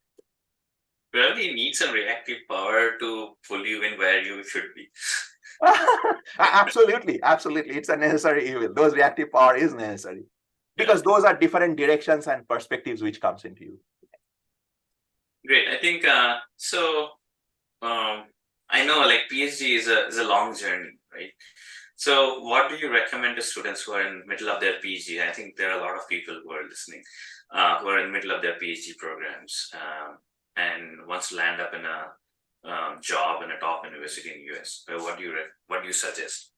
We really need some reactive power to pull you in where you should be. Absolutely. It's a necessary evil. Those reactive power is necessary because those are different directions and perspectives which comes into you. Great. I think I know like PhD is a long journey, right? So what do you recommend to students who are in the middle of their PhD? I think there are a lot of people who are listening who are in the middle of their PhD programs and wants to land up in a job in a top university in the US. What do you suggest?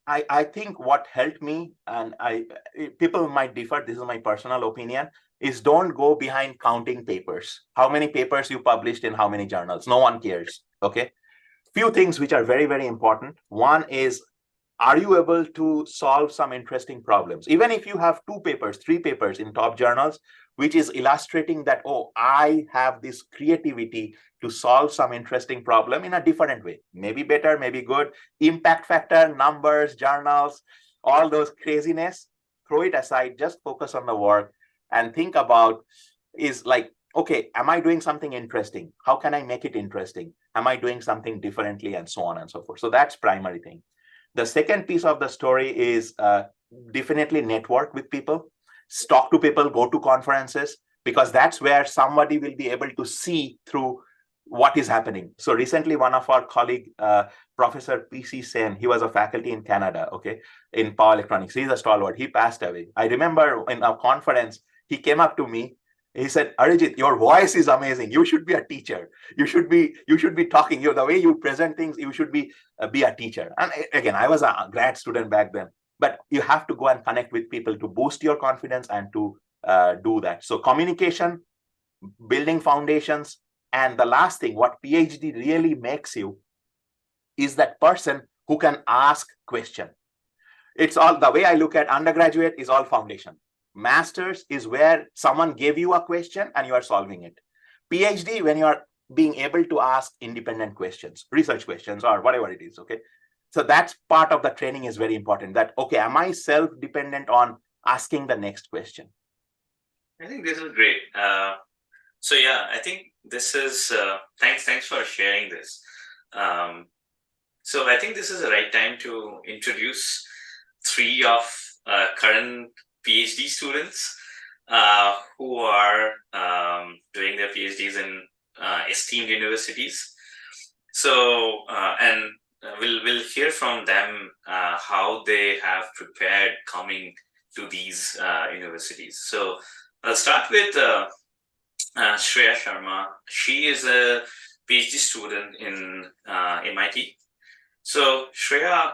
I think what helped me, and people might differ, this is my personal opinion, is don't go behind counting papers. How many papers you published in how many journals? No one cares, okay? Few things which are very, very important. One is, are you able to solve some interesting problems? Even if you have 2 papers, 3 papers in top journals, which is illustrating that, oh, I have this creativity to solve some interesting problem in a different way. Maybe better, maybe good. Impact factor, numbers, journals, all those craziness, throw it aside, just focus on the work and think about is like, okay, am I doing something interesting? How can I make it interesting? Am I doing something differently? And so on and so forth. So that's primary thing. The second piece of the story is definitely network with people, talk to people, go to conferences, because that's where somebody will be able to see through what is happening. So recently, one of our colleague, Professor P.C. Sen, he was a faculty in Canada, okay, in power electronics. He's a stalwart. He passed away. I remember in a conference, he came up to me. He said, Arijit, your voice is amazing. You should be a teacher. You should be talking. The way you present things, you should be a teacher. And again, I was a grad student back then. But you have to go and connect with people to boost your confidence and to do that. So communication, building foundations, and the last thing, what PhD really makes you is that person who can ask question. It's all, the way I look at undergraduate is all foundation. Master's is where someone gave you a question and you are solving it. PhD, when you are being able to ask independent questions, research questions, or whatever it is, okay? So that's part of the training is very important, that, okay, am I self-dependent on asking the next question? I think this is great. So yeah, I think this is, thanks for sharing this. So I think this is the right time to introduce three of current PhD students who are doing their PhDs in esteemed universities. So, and we'll hear from them how they have prepared coming to these universities. So I'll start with Shreya Sharma. She is a PhD student in MIT. So Shreya,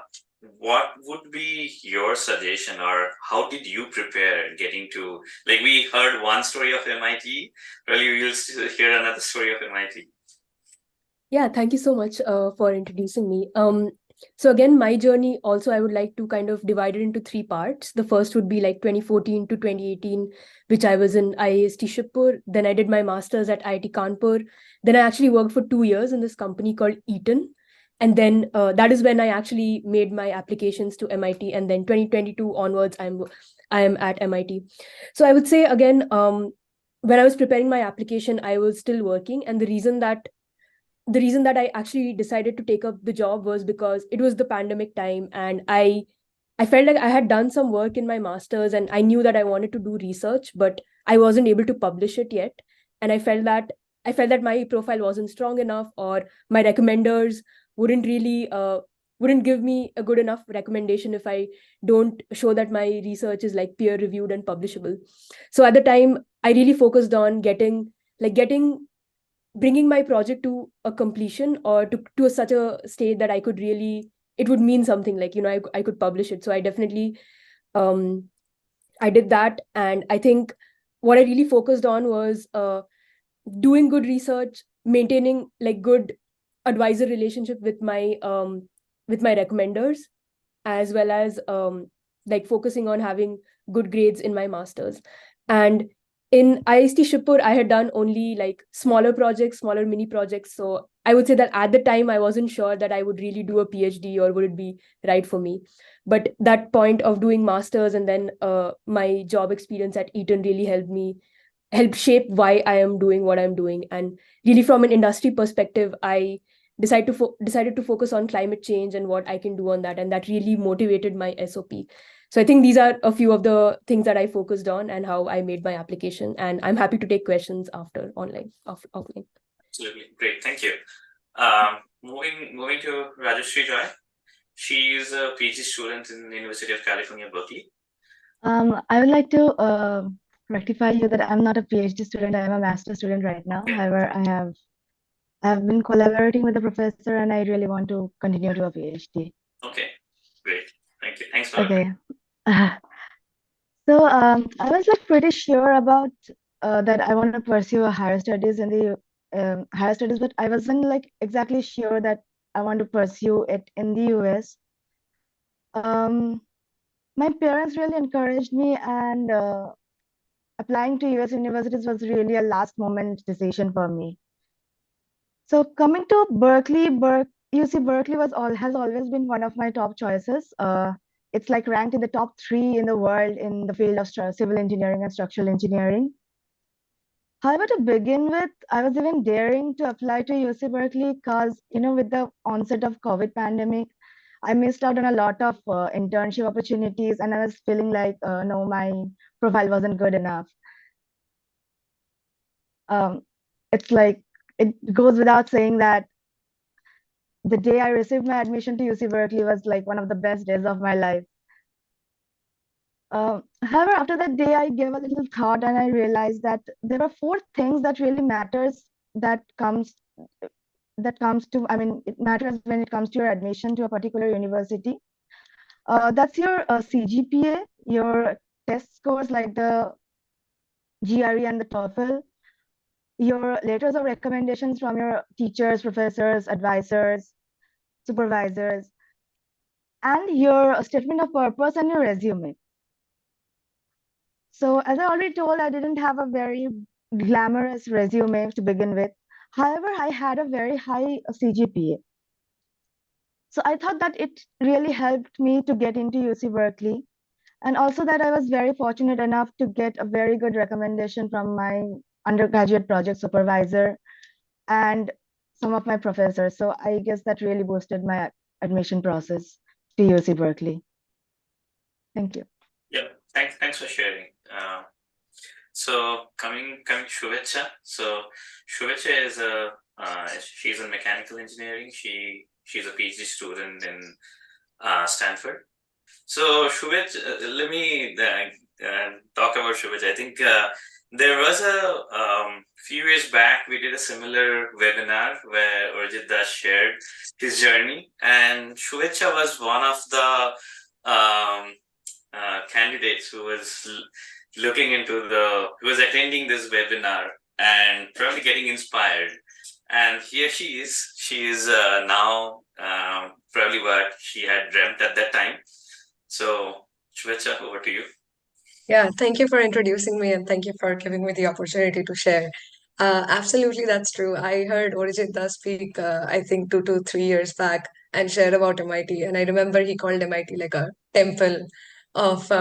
what would be your suggestion, or how did you prepare getting to, like, we heard one story of MIT, well, you will hear another story of MIT. Yeah, thank you so much for introducing me. So again, my journey also, I would like to kind of divide it into three parts. The first would be like 2014 to 2018, which I was in IIEST Shibpur. Then I did my master's at IIT Kanpur. Then I actually worked for 2 years in this company called Eaton. And then that is when I actually made my applications to MIT. And then 2022 onwards, I am at MIT. So I would say again, when I was preparing my application, I was still working. And the reason that I actually decided to take up the job was because it was the pandemic time, and I felt like I had done some work in my master's, and I knew that I wanted to do research, but I wasn't able to publish it yet. And I felt that my profile wasn't strong enough, or my recommenders wouldn't really wouldn't give me a good enough recommendation if I don't show that my research is like peer reviewed and publishable. So at the time, I really focused on bringing my project to a completion, or to such a state that I could really, it would mean something, like, I could publish it. So I definitely I did that. And I think what I really focused on was doing good research, maintaining like good advisor relationship with my recommenders, as well as like focusing on having good grades in my masters. And in IIST Shibpur, I had done only like smaller mini projects. So I would say that at the time, I wasn't sure that I would really do a PhD or would it be right for me. But that point of doing masters and then my job experience at Eaton really helped shape why I am doing what I'm doing. And really, from an industry perspective, I decided to focus on climate change and what I can do on that. And that really motivated my SOP. So I think these are a few of the things that I focused on and how I made my application. And I'm happy to take questions after offline. Absolutely. Great. Thank you. Moving to Rajyasri Roy. She is a PhD student in the University of California, Berkeley. I would like to rectify you that I'm not a PhD student. I am a master's student right now. Okay. However, I have been collaborating with the professor, and I really want to continue to a PhD. Okay, great. Thank you. Thanks for Okay. So I was like pretty sure about that I want to pursue a higher studies in the higher studies, but I wasn't like exactly sure that I want to pursue it in the US. My parents really encouraged me, and applying to US universities was really a last moment decision for me. So coming to Berkeley, UC Berkeley has always been one of my top choices. It's like ranked in the top 3 in the world in the field of civil engineering and structural engineering. However, to begin with, I was even daring to apply to UC Berkeley because, with the onset of COVID pandemic, I missed out on a lot of internship opportunities, and I was feeling like, no, my profile wasn't good enough. It's like, it goes without saying that the day I received my admission to UC Berkeley was like one of the best days of my life. However, after that day, I gave a little thought, and I realized that there are 4 things that really matters it matters when it comes to your admission to a particular university. That's your CGPA, your test scores like the GRE and the TOEFL, your letters of recommendations from your teachers, professors, advisors, supervisors, and your statement of purpose and your resume. So as I already told, I didn't have a very glamorous resume to begin with. However, I had a very high CGPA. So I thought that it really helped me to get into UC Berkeley. And also that I was very fortunate enough to get a very good recommendation from my undergraduate project supervisor and some of my professors. So I guess that really boosted my admission process to UC Berkeley. Thank you. Yeah, thanks for sharing. So coming to Shubheccha. So Shubheccha is she's in mechanical engineering. She's a PhD student in Stanford. So Shubheccha, let me talk about Shubheccha. I think there was a few years back we did a similar webinar where Arijit Das shared his journey, and Shubheccha was one of the candidates who was who was attending this webinar and probably getting inspired. And here she is. She is now probably what she had dreamt at that time. So, Shubheccha, over to you. Yeah, thank you for introducing me and thank you for giving me the opportunity to share. Absolutely, that's true. I heard Arijit Das speak, I think 2 to 3 years back and share about MIT. And I remember he called MIT like a temple of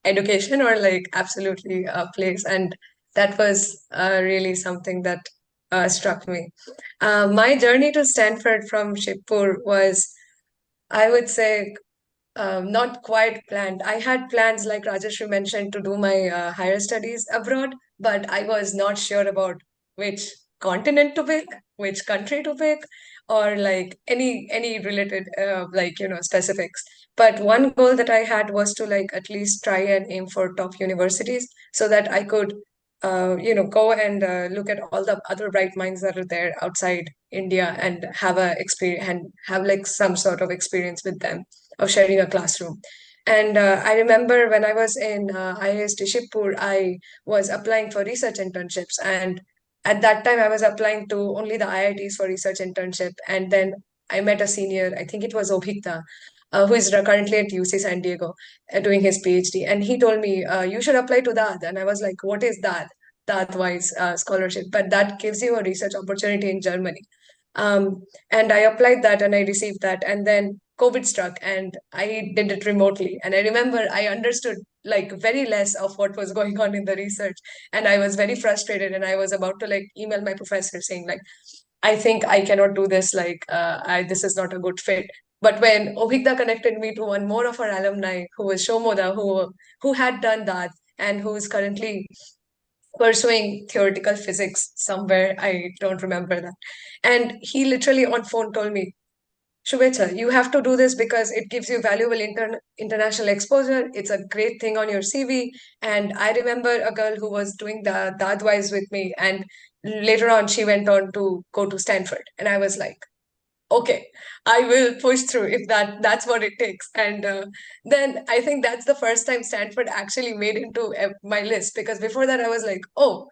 education or like absolutely a place. And that was really something that struck me. My journey to Stanford from Shibpur was, I would say, not quite planned. I had plans, like Rajyasri mentioned, to do my higher studies abroad, but I was not sure about which continent to pick, which country to pick, or like any related specifics. But one goal that I had was to like at least try and aim for top universities so that I could go and look at all the other bright minds that are there outside India and have a experience and have like some sort of experience with them of sharing a classroom. And I remember when I was in IIEST Shibpur, I was applying for research internships. And at that time, I was applying to only the IITs for research internship. And then I met a senior, I think it was Obhikta, who is currently at UC San Diego doing his PhD. And he told me, you should apply to that. And I was like, what is that? That-wise scholarship. But that gives you a research opportunity in Germany. And I applied that and I received that. And then COVID struck and I did it remotely. And I remember I understood like very less of what was going on in the research. And I was very frustrated and I was about to like email my professor saying like, I think I cannot do this. Like, this is not a good fit. But when Obhikta connected me to one more of our alumni, who was Shomoda, who had done that and who is currently pursuing theoretical physics somewhere, I don't remember that. And he literally on phone told me, Shubheccha, you have to do this because it gives you valuable international exposure. It's a great thing on your CV. And I remember a girl who was doing the Dadwise with me, and later on she went on to go to Stanford. And I was like, okay, I will push through if that's what it takes. And then I think that's the first time Stanford actually made into my list, because before that I was like, oh,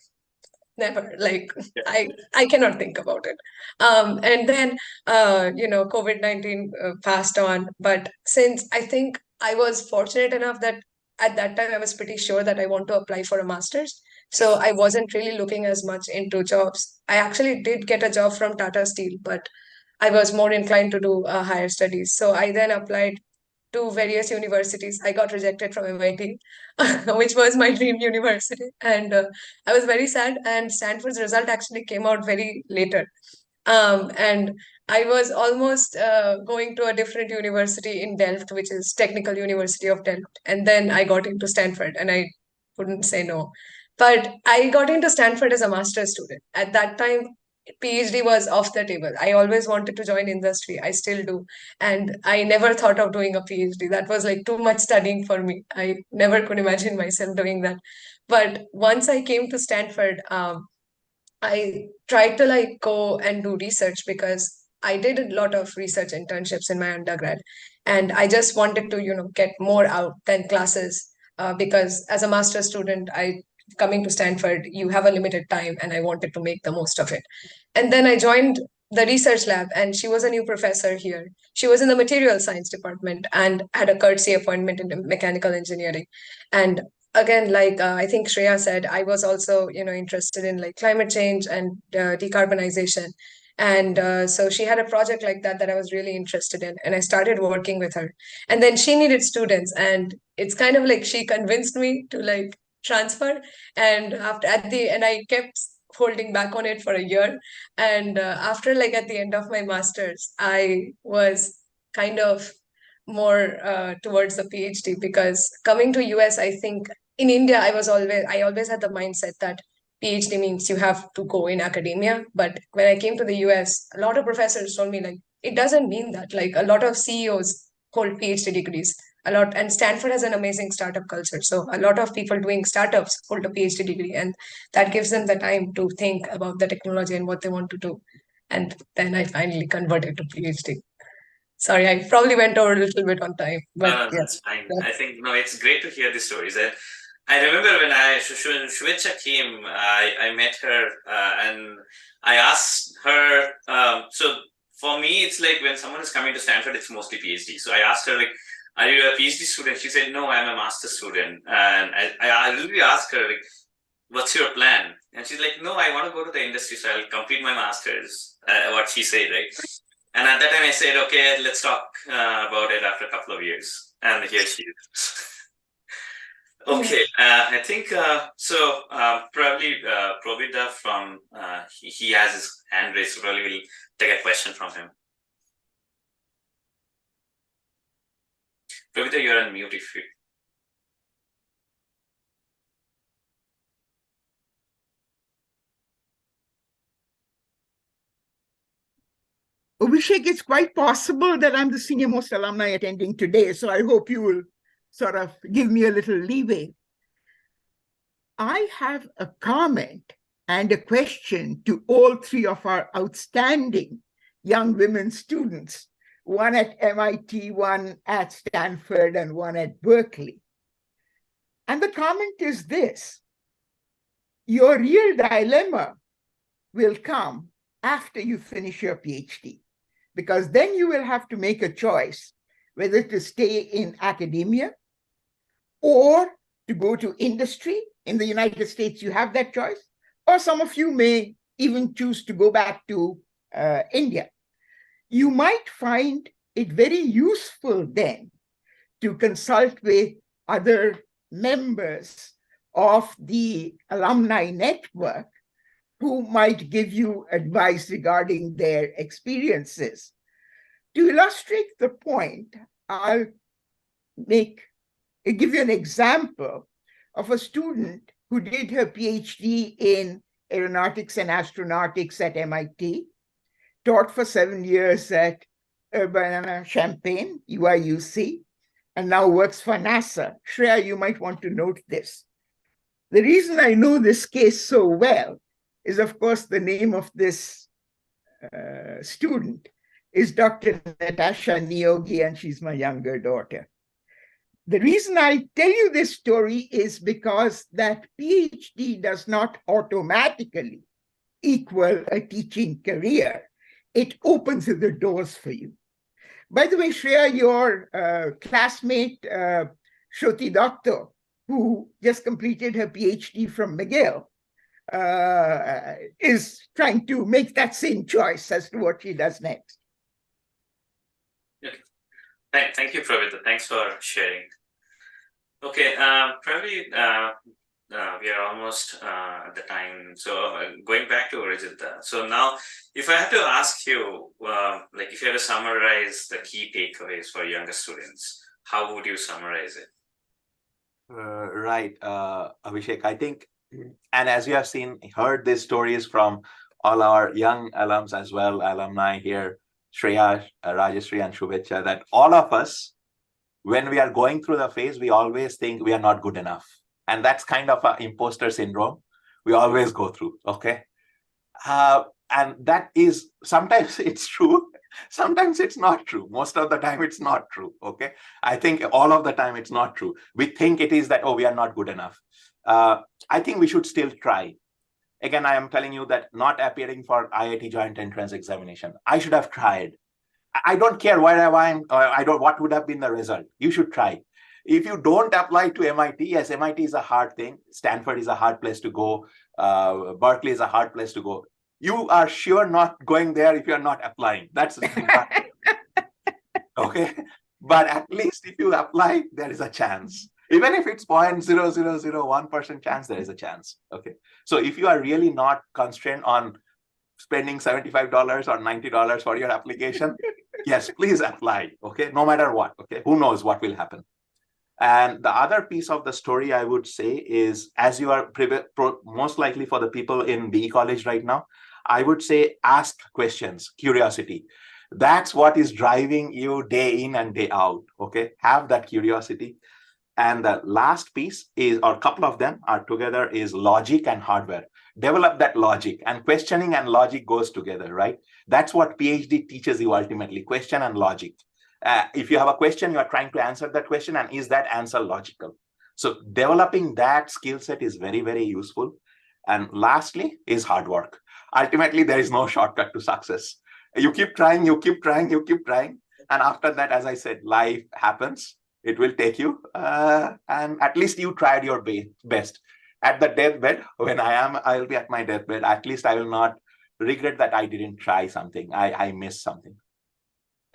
never, like I cannot think about it. And then COVID-19 passed on, but since I think I was fortunate enough that at that time I was pretty sure that I want to apply for a master's, so I wasn't really looking as much into jobs. I actually did get a job from Tata Steel, but I was more inclined to do higher studies, so I then applied to various universities. I got rejected from MIT, which was my dream university. And I was very sad. And Stanford's result actually came out very later. And I was almost going to a different university in Delft, which is Technical University of Delft. And then I got into Stanford and I couldn't say no. But I got into Stanford as a master's student. At that time, PhD was off the table. I always wanted to join industry. I still do. And I never thought of doing a PhD. That was like too much studying for me. I never could imagine myself doing that. But once I came to Stanford, I tried to like go and do research because I did a lot of research internships in my undergrad. And I just wanted to, get more out than classes. Because as a master's student, coming to Stanford, you have a limited time and I wanted to make the most of it. And then I joined the research lab and she was a new professor here. She was in the material science department and had a courtesy appointment in mechanical engineering. And again, like I think Shreya said, I was also, interested in like climate change and decarbonization. And so she had a project like that I was really interested in, and I started working with her. And then she needed students, and it's kind of like she convinced me to like transfer. And I kept holding back on it for a year. And after like at the end of my master's, I was kind of more towards the PhD, because coming to US, I think in India, I always had the mindset that PhD means you have to go in academia. But when I came to the US, a lot of professors told me like it doesn't mean that. Like a lot of CEOs hold PhD degrees. A lot, and Stanford has an amazing startup culture. So a lot of people doing startups hold a PhD degree, and that gives them the time to think about the technology and what they want to do. And then I finally converted to PhD. Sorry, I probably went over a little bit on time, but No, yeah. that's fine. I think it's great to hear the stories. And I remember when Shubheccha came, I met her and I asked her. So for me, it's like when someone is coming to Stanford, it's mostly PhD. So I asked her like, "Are you a PhD student?" She said, "No, I'm a master's student." And I really asked her like, "What's your plan?" And she's like, "No, I want to go to the industry, so I'll complete my master's." What she said, right? And at that time, I said, "Okay, let's talk about it after a couple of years." And here she is. Okay, I think so. Probably Probita from he has his hand raised. So probably we'll take a question from him. Probita, you're on mute if you. Abhishek, it's quite possible that I'm the senior most alumni attending today, so I hope you will sort of give me a little leeway. I have a comment and a question to all three of our outstanding young women students, one at MIT, one at Stanford, and one at Berkeley. And the comment is this: your real dilemma will come after you finish your PhD, because then you will have to make a choice whether to stay in academia or to go to industry. In the United States, you have that choice, or some of you may even choose to go back to India. You might find it very useful then to consult with other members of the alumni network who might give you advice regarding their experiences. To illustrate the point, I'll give you an example of a student who did her PhD in aeronautics and astronautics at MIT, taught for 7 years at Urbana-Champaign, UIUC, and now works for NASA. Shreya, you might want to note this. The reason I know this case so well is, of course, the name of this student is Dr. Natasha Niogi, and she's my younger daughter. The reason I tell you this story is because that PhD does not automatically equal a teaching career. It opens the doors for you. By the way, Shreya, your classmate, Shruti Datta, who just completed her PhD from McGill, is trying to make that same choice as to what she does next. Okay. Thank you, Pravita. Thanks for sharing. Okay, probably we are almost at the time. So going back to Arijit. So now, if I had to ask you, like if you had to summarize the key takeaways for younger students, how would you summarize it? Right, Abhishek, I think, and as you have heard these stories from all our young alums as well, alumni here, Shreya, Rajyasri, and Shubheccha, that all of us, when we are going through the phase, we always think we are not good enough. And that's kind of an imposter syndrome we always go through, okay? And that is, sometimes it's true, sometimes it's not true. Most of the time it's not true, okay? I think all of the time it's not true. We think it is that, oh, we are not good enough. I think we should still try. Again, I am telling you that not appearing for IIT joint entrance examination, I should have tried. I don't care where I am, what would have been the result. You should try. If you don't apply to MIT, yes, MIT is a hard thing. Stanford is a hard place to go. Berkeley is a hard place to go. you are sure not going there if you're not applying. That's okay. But at least if you apply, there is a chance. Even if it's 0.0001% chance, there is a chance. Okay. So if you are really not constrained on spending $75 or $90 for your application, yes, please apply. Okay. No matter what. Okay. Who knows what will happen. And the other piece of the story I would say is, as you are most likely for the people in BE college right now, I would say ask questions, curiosity. That's what is driving you day in and day out. Okay, have that curiosity. And the last piece is, or a couple of them are together, is logic and hardware. Develop that logic, and questioning and logic goes together, right? That's what PhD teaches you ultimately, question and logic. If you have a question, you are trying to answer that question, and is that answer logical? So developing that skill set is very, very useful. And lastly is hard work. Ultimately, there is no shortcut to success. You keep trying, you keep trying, you keep trying. And after that, as I said, life happens. It will take you. And at least you tried your best. At the deathbed, when I'll be at my deathbed, at least I will not regret that I didn't try something. I missed something.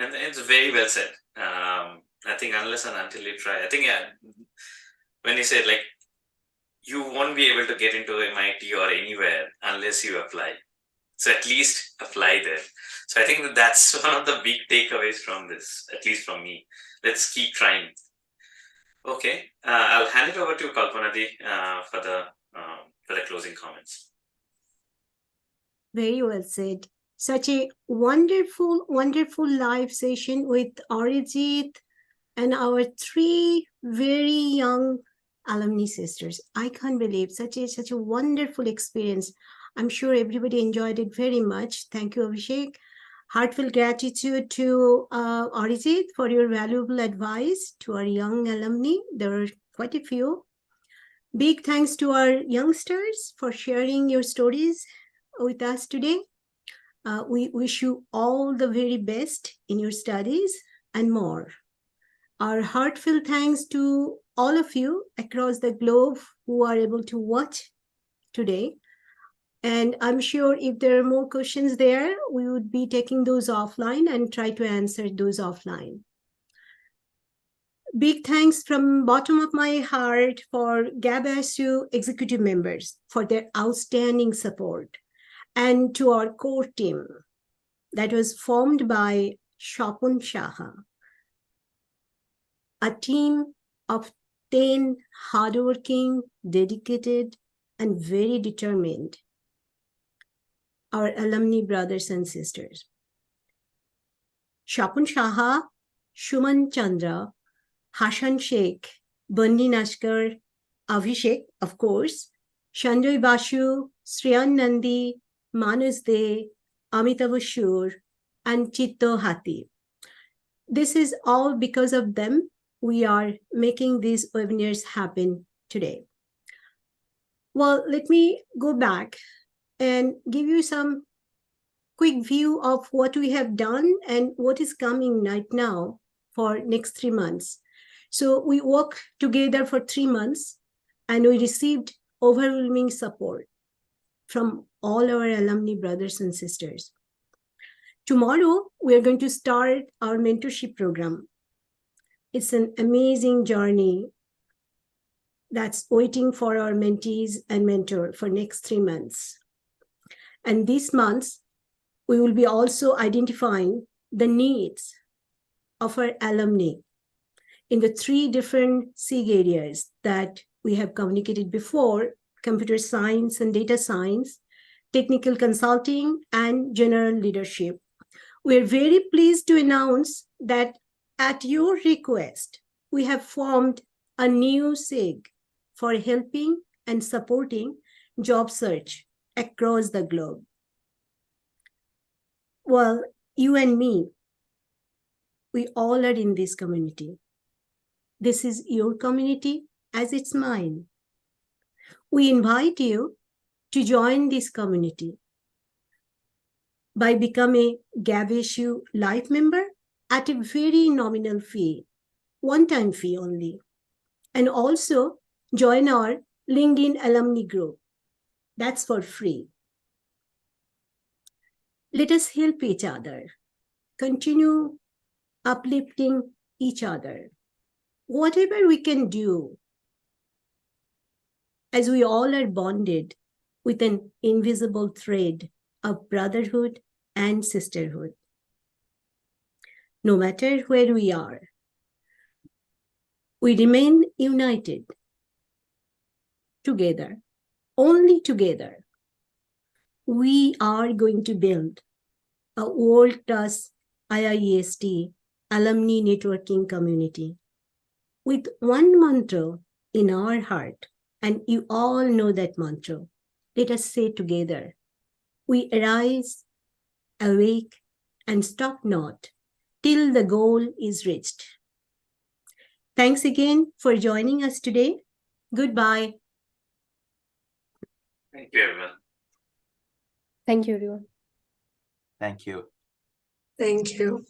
And it's very well said. I think unless and until you try, I think, yeah, when you said like, you won't be able to get into MIT or anywhere unless you apply. So at least apply there. So I think that's one of the big takeaways from this, at least from me. Let's keep trying. Okay, I'll hand it over to Kalpanadi for the closing comments. Very well said. Such a wonderful, wonderful live session with Arijit and our three very young alumni sisters. I can't believe such a wonderful experience. I'm sure everybody enjoyed it very much. Thank you, Abhishek. Heartfelt gratitude to Arijit for your valuable advice to our young alumni. There are quite a few. Big thanks to our youngsters for sharing your stories with us today. We wish you all the very best in your studies and more. Our heartfelt thanks to all of you across the globe who are able to watch today. And I'm sure if there are more questions there, we would be taking those offline and try to answer those offline. Big thanks from bottom of my heart for GAABESU executive members for their outstanding support, and to our core team that was formed by Shapun Shaha, a team of 10 hardworking, dedicated, and very determined, our alumni brothers and sisters. Shapun Shaha, Shuman Chandra, Hashan Sheikh, Bandi Nashkar, Abhishek, of course, Sanjoy Basu, Sriyan Nandi, Manus De, Amitav Shur, and Chitto Hati. This is all because of them we are making these webinars happen today. Well, let me go back and give you some quick view of what we have done and what is coming right now for next 3 months. So we worked together for 3 months and we received overwhelming support from all our alumni brothers and sisters. Tomorrow, we are going to start our mentorship program. It's an amazing journey that's waiting for our mentees and mentor for next 3 months. And these months, we will be also identifying the needs of our alumni in the 3 different SIG areas that we have communicated before: computer science and data science, technical consulting, and general leadership. We're very pleased to announce that at your request, we have formed a new SIG for helping and supporting job search across the globe. Well, you and me, we all are in this community. This is your community as it's mine. We invite you to join this community by becoming a GAABESU Life member at a very nominal fee, one-time fee only, and also join our LinkedIn alumni group. That's for free. Let us help each other, continue uplifting each other. Whatever we can do, as we all are bonded with an invisible thread of brotherhood and sisterhood. No matter where we are, we remain united, together, only together. We are going to build a world-class IIEST alumni networking community with one mantra in our heart, and you all know that mantra. Let us say together, we arise, awake, and stop not till the goal is reached. Thanks again for joining us today. Goodbye. Thank you, everyone. Thank you, everyone. Thank you. Thank you.